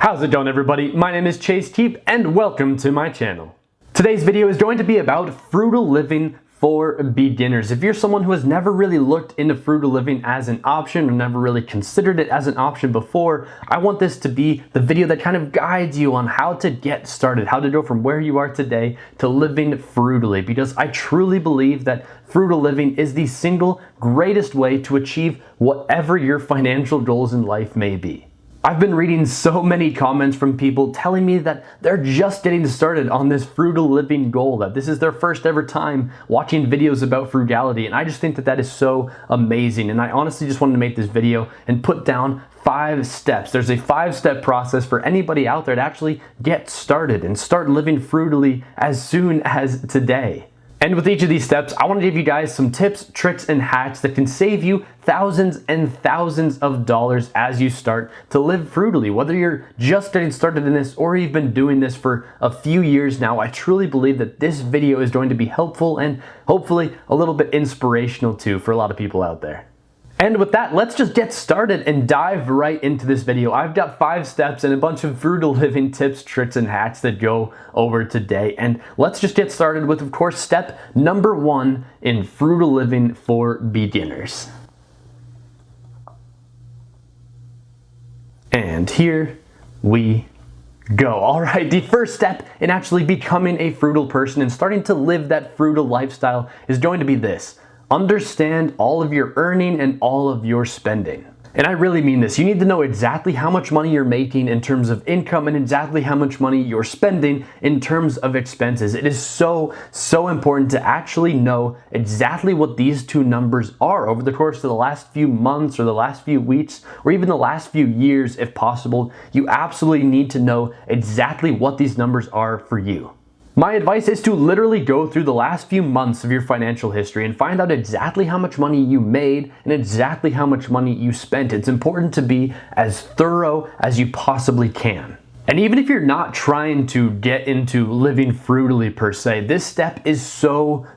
How's it going, everybody? My name is Chase Teep and welcome to my channel. Today's video is going to be about frugal living for beginners. If you're someone who has never really looked into frugal living as an option or never really considered it as an option before, I want this to be the video that kind of guides you on how to get started, how to go from where you are today to living frugally, because I truly believe that frugal living is the single greatest way to achieve whatever your financial goals in life may be. I've been reading so many comments from people telling me that they're just getting started on this frugal living goal, that this is their first ever time watching videos about frugality, and I just think that that is so amazing. And I honestly just wanted to make this video and put down 5 steps. There's a 5-step process for anybody out there to actually get started and start living frugally as soon as today. And with each of these steps, I want to give you guys some tips, tricks, and hacks that can save you thousands and thousands of dollars as you start to live frugally. Whether you're just getting started in this or you've been doing this for a few years now, I truly believe that this video is going to be helpful and hopefully a little bit inspirational too for a lot of people out there. And with that, let's just get started and dive right into this video. I've got 5 steps and a bunch of frugal living tips, tricks, and hacks that go over today. And let's just get started with, of course, step number 1 in frugal living for beginners. And here we go. All right, the first step in actually becoming a frugal person and starting to live that frugal lifestyle is going to be this. Understand all of your earning and all of your spending. And I really mean this. You need to know exactly how much money you're making in terms of income and exactly how much money you're spending in terms of expenses. It is so important to actually know exactly what these two numbers are over the course of the last few months or the last few weeks or even the last few years if possible. You absolutely need to know exactly what these numbers are for you. My advice is to literally go through the last few months of your financial history and find out exactly how much money you made and exactly how much money you spent. It's important to be as thorough as you possibly can. And even if you're not trying to get into living frugally per se, this step is so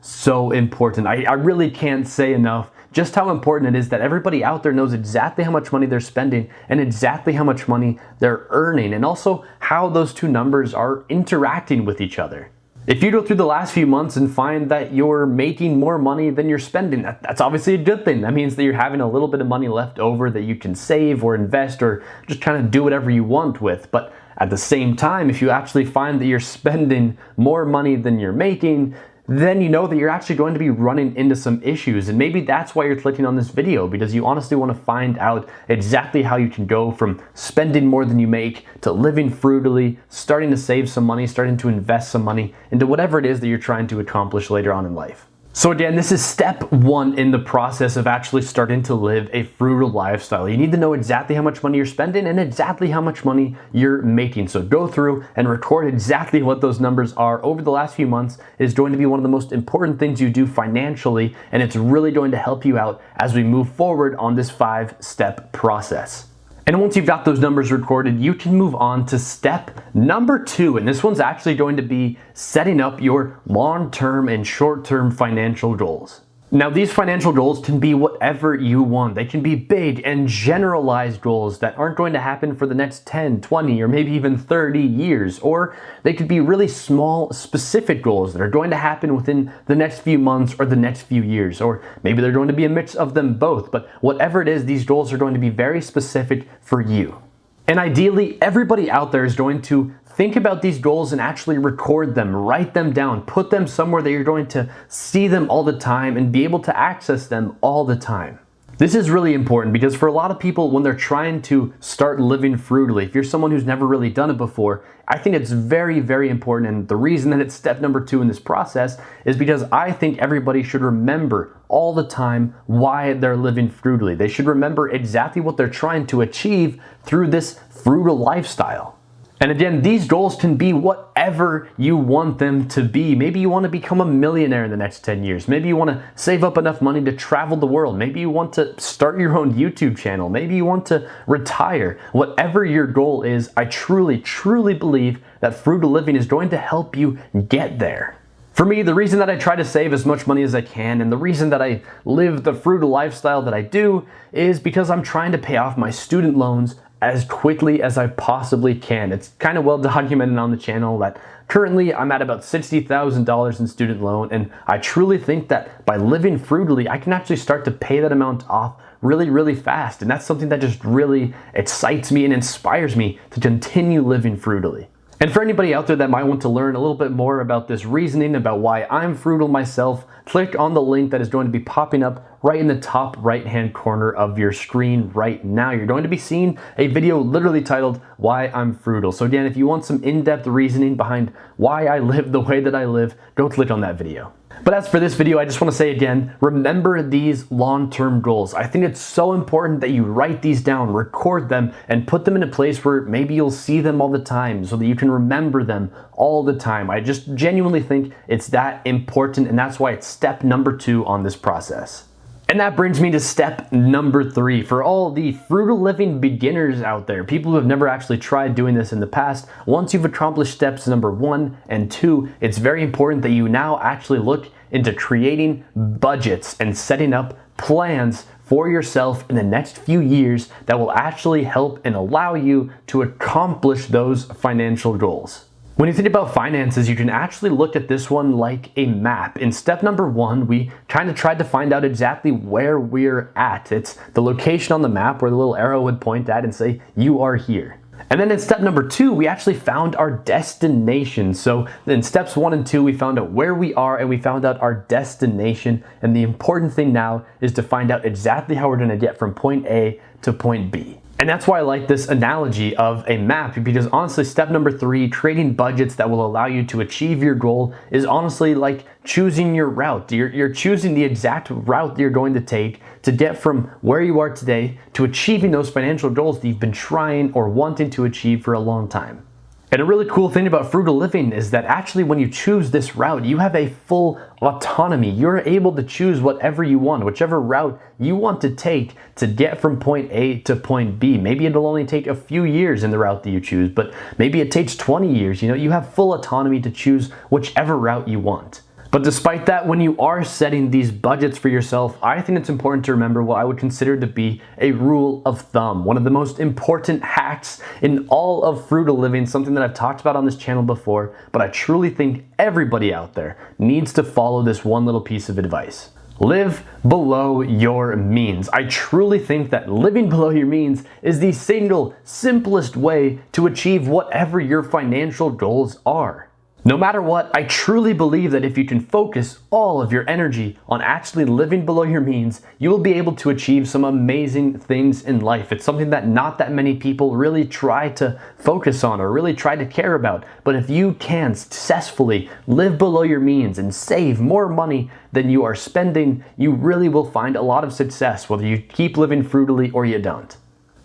important. I really can't say enough just how important it is that everybody out there knows exactly how much money they're spending and exactly how much money they're earning, and also how those two numbers are interacting with each other. If you go through the last few months and find that you're making more money than you're spending, that's obviously a good thing. That means that you're having a little bit of money left over that you can save or invest or just kind of do whatever you want with. But at the same time, if you actually find that you're spending more money than you're making, then you know that you're actually going to be running into some issues. And maybe that's why you're clicking on this video, because you honestly want to find out exactly how you can go from spending more than you make to living frugally, starting to save some money, starting to invest some money into whatever it is that you're trying to accomplish later on in life. So again, this is step 1 in the process of actually starting to live a frugal lifestyle. You need to know exactly how much money you're spending and exactly how much money you're making. So go through and record exactly what those numbers are over the last few months. It is going to be one of the most important things you do financially, and it's really going to help you out as we move forward on this 5-step process. And once you've got those numbers recorded, you can move on to step number 2. And this one's actually going to be setting up your long-term and short-term financial goals. Now, these financial goals can be whatever you want. They can be big and generalized goals that aren't going to happen for the next 10, 20, or maybe even 30 years. Or they could be really small, specific goals that are going to happen within the next few months or the next few years. Or maybe they're going to be a mix of them both. But whatever it is, these goals are going to be very specific for you. And ideally, everybody out there is going to think about these goals and actually record them, write them down, put them somewhere that you're going to see them all the time and be able to access them all the time. This is really important because for a lot of people, when they're trying to start living frugally, if you're someone who's never really done it before, I think it's very important. And the reason that it's step number 2 in this process is because I think everybody should remember all the time why they're living frugally. They should remember exactly what they're trying to achieve through this frugal lifestyle. And again, these goals can be whatever you want them to be. Maybe you want to become a millionaire in the next 10 years. Maybe you want to save up enough money to travel the world. Maybe you want to start your own YouTube channel. Maybe you want to retire. Whatever your goal is, I truly believe that frugal living is going to help you get there. For me, the reason that I try to save as much money as I can and the reason that I live the frugal lifestyle that I do is because I'm trying to pay off my student loans as quickly as I possibly can. It's kind of well documented on the channel that currently I'm at about $60,000 in student loan, and I truly think that by living frugally, I can actually start to pay that amount off really fast. And that's something that just really excites me and inspires me to continue living frugally. And for anybody out there that might want to learn a little bit more about this reasoning, about why I'm frugal myself, click on the link that is going to be popping up right in the top right-hand corner of your screen right now. You're going to be seeing a video literally titled Why I'm Frugal. So again, if you want some in-depth reasoning behind why I live the way that I live, go click on that video. But as for this video, I just want to say again, remember these long-term goals. I think it's so important that you write these down, record them, and put them in a place where maybe you'll see them all the time so that you can remember them all the time. I just genuinely think it's that important, and that's why it's step number 2 on this process. And that brings me to step number 3. For all the frugal living beginners out there, people who have never actually tried doing this in the past, once you've accomplished steps number 1 and 2, it's very important that you now actually look into creating budgets and setting up plans for yourself in the next few years that will actually help and allow you to accomplish those financial goals. When you think about finances, you can actually look at this one like a map. In step number 1, we kind of tried to find out exactly where we're at. It's the location on the map where the little arrow would point at and say, you are here. And then in step number 2, we actually found our destination. So in steps 1 and 2, we found out where we are and we found out our destination. And the important thing now is to find out exactly how we're going to get from point A to point B. And that's why I like this analogy of a map, because honestly, step number 3, creating budgets that will allow you to achieve your goal, is honestly like choosing your route. You're choosing the exact route that you're going to take to get from where you are today to achieving those financial goals that you've been trying or wanting to achieve for a long time. And a really cool thing about frugal living is that actually when you choose this route, you have a full autonomy. You're able to choose whatever you want, whichever route you want to take to get from point A to point B. Maybe it'll only take a few years in the route that you choose, but maybe it takes 20 years. You have full autonomy to choose whichever route you want. But despite that, when you are setting these budgets for yourself, I think it's important to remember what I would consider to be a rule of thumb. One of the most important hacks in all of frugal living, something that I've talked about on this channel before, but I truly think everybody out there needs to follow this one little piece of advice. Live below your means. I truly think that living below your means is the single simplest way to achieve whatever your financial goals are. No matter what, I truly believe that if you can focus all of your energy on actually living below your means, you will be able to achieve some amazing things in life. It's something that not that many people really try to focus on or really try to care about. But if you can successfully live below your means and save more money than you are spending, you really will find a lot of success, whether you keep living frugally or you don't.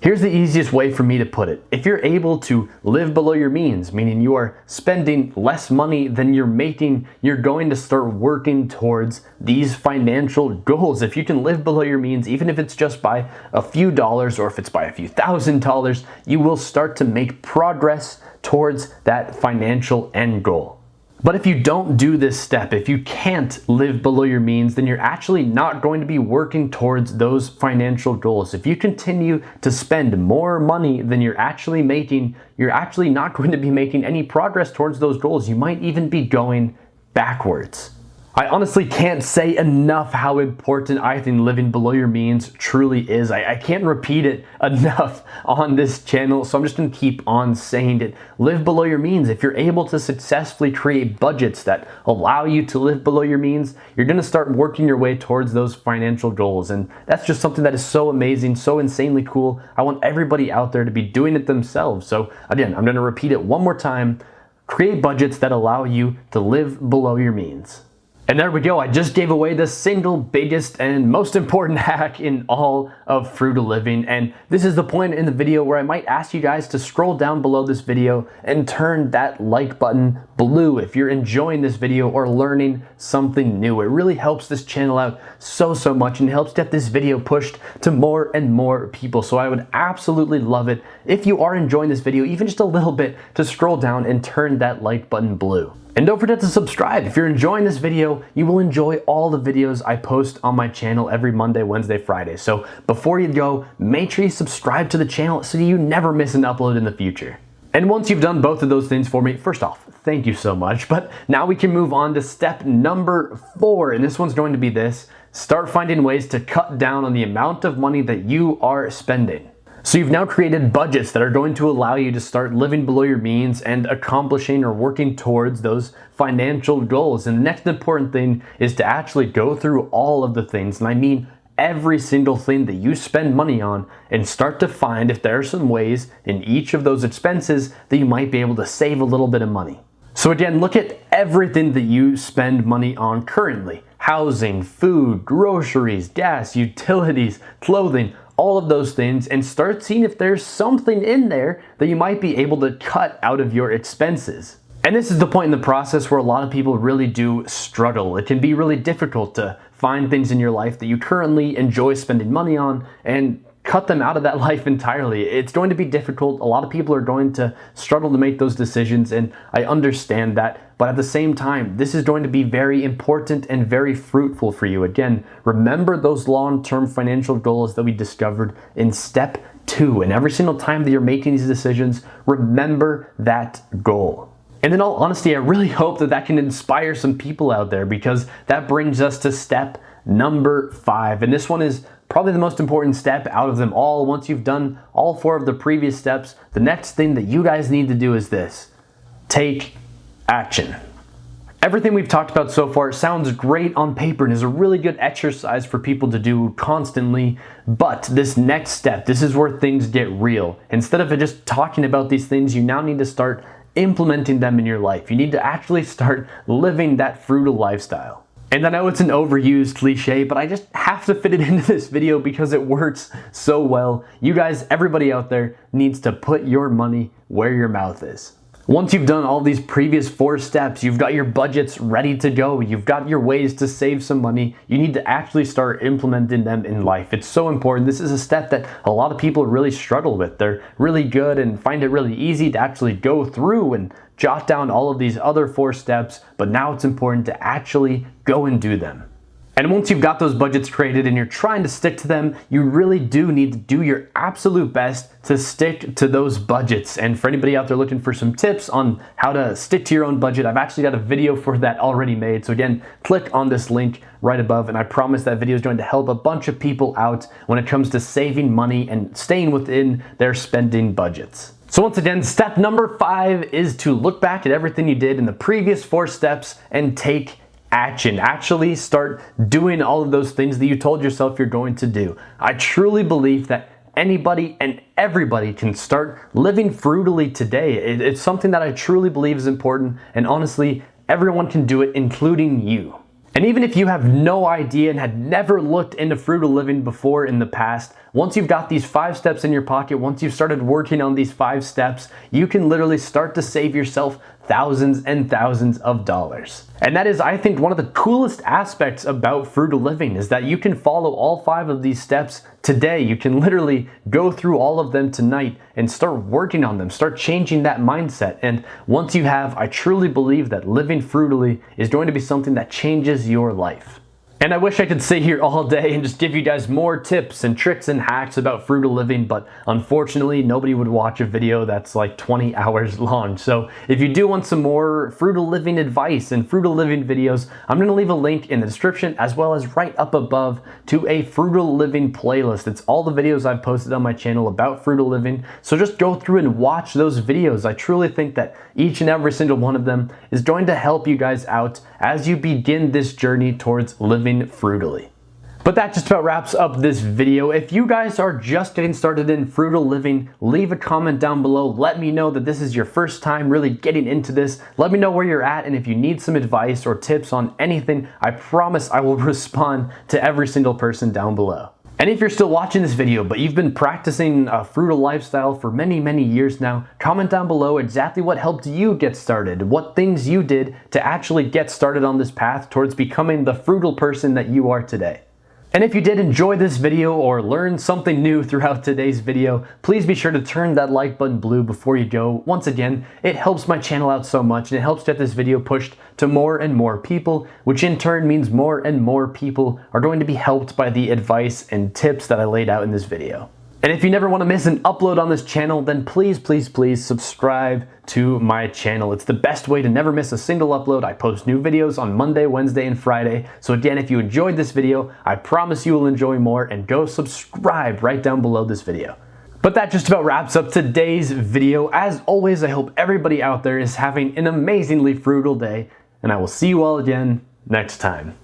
Here's the easiest way for me to put it. If you're able to live below your means, meaning you are spending less money than you're making, you're going to start working towards these financial goals. If you can live below your means, even if it's just by a few dollars or if it's by a few $1,000s, you will start to make progress towards that financial end goal. But if you don't do this step, if you can't live below your means, then you're actually not going to be working towards those financial goals. If you continue to spend more money than you're actually making, you're actually not going to be making any progress towards those goals. You might even be going backwards. I honestly can't say enough how important I think living below your means truly is. I can't repeat it enough on this channel, so I'm just going to keep on saying it. Live below your means. If you're able to successfully create budgets that allow you to live below your means, you're going to start working your way towards those financial goals. And that's just something that is so amazing, so insanely cool. I want everybody out there to be doing it themselves. So again, I'm going to repeat it one more time. Create budgets that allow you to live below your means. And there we go, I just gave away the single biggest and most important hack in all of frugal living. And this is the point in the video where I might ask you guys to scroll down below this video and turn that like button blue if you're enjoying this video or learning something new. It really helps this channel out so much and helps get this video pushed to more and more people. So I would absolutely love it if you are enjoying this video, even just a little bit, to scroll down and turn that like button blue. And don't forget to subscribe. If you're enjoying this video, you will enjoy all the videos I post on my channel every Monday, Wednesday, Friday. So before you go, make sure you subscribe to the channel so you never miss an upload in the future. And once you've done both of those things for me, first off, thank you so much. But now we can move on to step number 4. And this one's going to be this: start finding ways to cut down on the amount of money that you are spending. So you've now created budgets that are going to allow you to start living below your means and accomplishing or working towards those financial goals. And the next important thing is to actually go through all of the things, and I mean every single thing that you spend money on, and start to find if there are some ways in each of those expenses that you might be able to save a little bit of money. So again, look at everything that you spend money on currently: housing, food, groceries, gas, utilities, clothing, all of those things, and start seeing if there's something in there that you might be able to cut out of your expenses. And this is the point in the process where a lot of people really do struggle. It can be really difficult to find things in your life that you currently enjoy spending money on and cut them out of that life entirely. It's going to be difficult. A lot of people are going to struggle to make those decisions, and I understand that. But at the same time, this is going to be very important and very fruitful for you. Again, remember those long-term financial goals that we discovered in step 2. And every single time that you're making these decisions, remember that goal. And in all honesty, I really hope that that can inspire some people out there, because that brings us to step number 5. And this one is probably the most important step out of them all. Once you've done all 4 of the previous steps, the next thing that you guys need to do is this: take action. Everything we've talked about so far sounds great on paper and is a really good exercise for people to do constantly, but this next step, this is where things get real. Instead of just talking about these things, you now need to start implementing them in your life. You need to actually start living that frugal lifestyle. And I know it's an overused cliche, but I just have to fit it into this video because it works so well. You guys, everybody out there, needs to put your money where your mouth is. Once you've done all these previous 4 steps, you've got your budgets ready to go, you've got your ways to save some money, you need to actually start implementing them in life. It's so important. This is a step that a lot of people really struggle with. They're really good and find it really easy to actually go through and jot down all of these other 4 steps, but now it's important to actually go and do them. And once you've got those budgets created and you're trying to stick to them, you really do need to do your absolute best to stick to those budgets. And for anybody out there looking for some tips on how to stick to your own budget, I've actually got a video for that already made. So again, click on this link right above, and I promise that video is going to help a bunch of people out when it comes to saving money and staying within their spending budgets. So once again, step number 5 is to look back at everything you did in the previous 4 steps and take action. Actually start doing all of those things that you told yourself you're going to do. I truly believe that anybody and everybody can start living frugally today. It's something that I truly believe is important, and honestly, everyone can do it, including you. And even if you have no idea and had never looked into frugal living before in the past, once you've got these 5 steps in your pocket, once you've started working on these 5 steps, you can literally start to save yourself thousands and thousands of dollars. And that is, I think, one of the coolest aspects about frugal living, is that you can follow all 5 of these steps today. You can literally go through all of them tonight and start working on them, start changing that mindset. And once you have, I truly believe that living frugally is going to be something that changes your life. And I wish I could sit here all day and just give you guys more tips and tricks and hacks about frugal living, but unfortunately nobody would watch a video that's like 20 hours long. So if you do want some more frugal living advice and frugal living videos, I'm going to leave a link in the description as well as right up above to a frugal living playlist. It's all the videos I've posted on my channel about frugal living. So just go through and watch those videos. I truly think that each and every single one of them is going to help you guys out as you begin this journey towards living frugally. But that just about wraps up this video. If you guys are just getting started in frugal living, leave a comment down below. Let me know that this is your first time really getting into this. Let me know where you're at, and if you need some advice or tips on anything, I promise I will respond to every single person down below. And if you're still watching this video, but you've been practicing a frugal lifestyle for many years now, comment down below exactly what helped you get started, what things you did to actually get started on this path towards becoming the frugal person that you are today. And if you did enjoy this video or learn something new throughout today's video, please be sure to turn that like button blue before you go. Once again, it helps my channel out so much and it helps get this video pushed to more and more people, which in turn means more and more people are going to be helped by the advice and tips that I laid out in this video. And if you never want to miss an upload on this channel, then please subscribe to my channel. It's the best way to never miss a single upload. I post new videos on Monday, Wednesday, and Friday. So again, if you enjoyed this video, I promise you will enjoy more, and go subscribe right down below this video. But that just about wraps up today's video. As always, I hope everybody out there is having an amazingly frugal day, and I will see you all again next time.